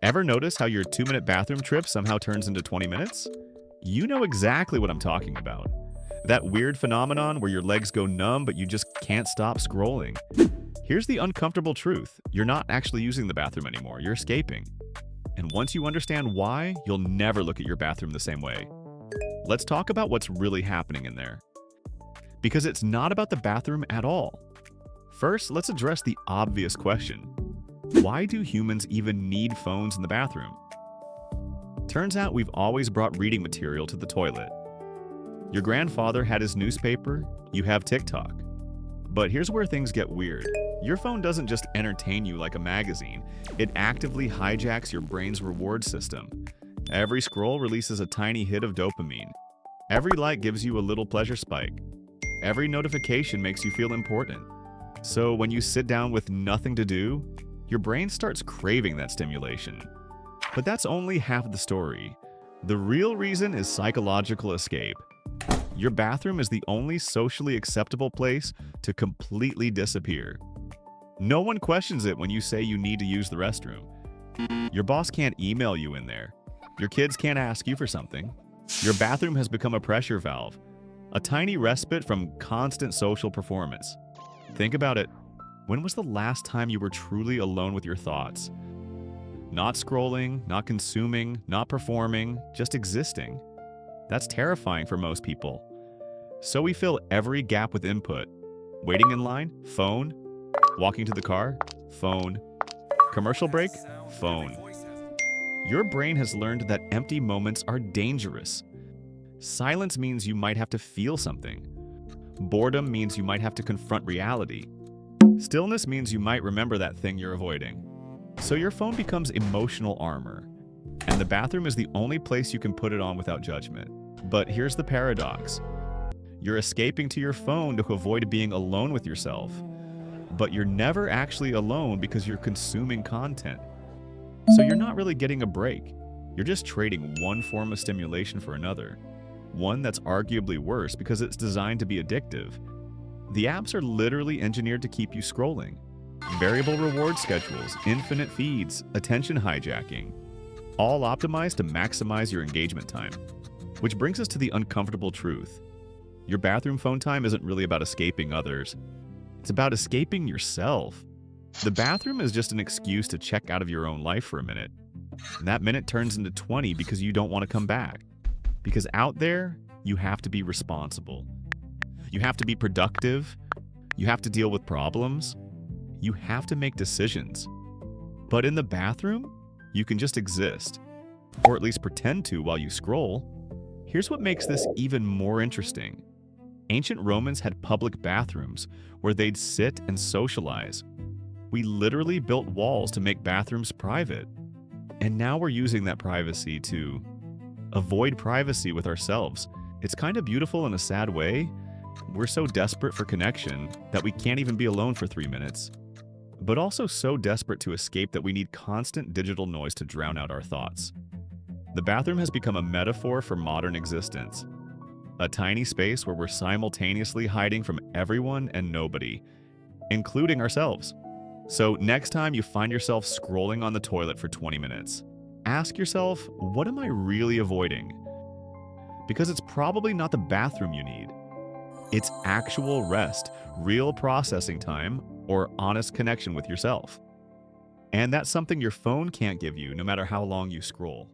Ever notice how your 2-minute bathroom trip somehow turns into 20 minutes? You know exactly what I'm talking about. That weird phenomenon where your legs go numb but you just can't stop scrolling. Here's the uncomfortable truth. You're not actually using the bathroom anymore, you're escaping. And once you understand why, you'll never look at your bathroom the same way. Let's talk about what's really happening in there. Because it's not about the bathroom at all. First, let's address the obvious question. Why do humans even need phones in the bathroom? Turns out we've always brought reading material to the toilet. Your grandfather had his newspaper, you have TikTok. But here's where things get weird. Your phone doesn't just entertain you like a magazine, it actively hijacks your brain's reward system. Every scroll releases a tiny hit of dopamine. Every like gives you a little pleasure spike. Every notification makes you feel important. So when you sit down with nothing to do, your brain starts craving that stimulation. But that's only half the story. The real reason is psychological escape. Your bathroom is the only socially acceptable place to completely disappear. No one questions it when you say you need to use the restroom. Your boss can't email you in there. Your kids can't ask you for something. Your bathroom has become a pressure valve, a tiny respite from constant social performance. Think about it. When was the last time you were truly alone with your thoughts? Not scrolling, not consuming, not performing, just existing. That's terrifying for most people. So we fill every gap with input. Waiting in line? Phone. Walking to the car? Phone. Commercial break? Phone. Your brain has learned that empty moments are dangerous. Silence means you might have to feel something. Boredom means you might have to confront reality. Stillness means you might remember that thing you're avoiding. So your phone becomes emotional armor, and the bathroom is the only place you can put it on without judgment. But here's the paradox. You're escaping to your phone to avoid being alone with yourself, but you're never actually alone because you're consuming content. So you're not really getting a break. You're just trading one form of stimulation for another, one that's arguably worse because it's designed to be addictive. The apps are literally engineered to keep you scrolling. Variable reward schedules, infinite feeds, attention hijacking, all optimized to maximize your engagement time. Which brings us to the uncomfortable truth. Your bathroom phone time isn't really about escaping others. It's about escaping yourself. The bathroom is just an excuse to check out of your own life for a minute. And that minute turns into 20 because you don't want to come back. Because out there, you have to be responsible. You have to be productive. You have to deal with problems. You have to make decisions. But in the bathroom, you can just exist. Or at least pretend to while you scroll. Here's what makes this even more interesting. Ancient Romans had public bathrooms where they'd sit and socialize. We literally built walls to make bathrooms private. And now we're using that privacy to avoid privacy with ourselves. It's kind of beautiful in a sad way. We're so desperate for connection that we can't even be alone for 3 minutes. But also so desperate to escape that we need constant digital noise to drown out our thoughts. The bathroom has become a metaphor for modern existence. A tiny space where we're simultaneously hiding from everyone and nobody, including ourselves. So next time you find yourself scrolling on the toilet for 20 minutes, ask yourself, what am I really avoiding? Because it's probably not the bathroom you need. It's actual rest, real processing time, or honest connection with yourself. And that's something your phone can't give you no matter how long you scroll.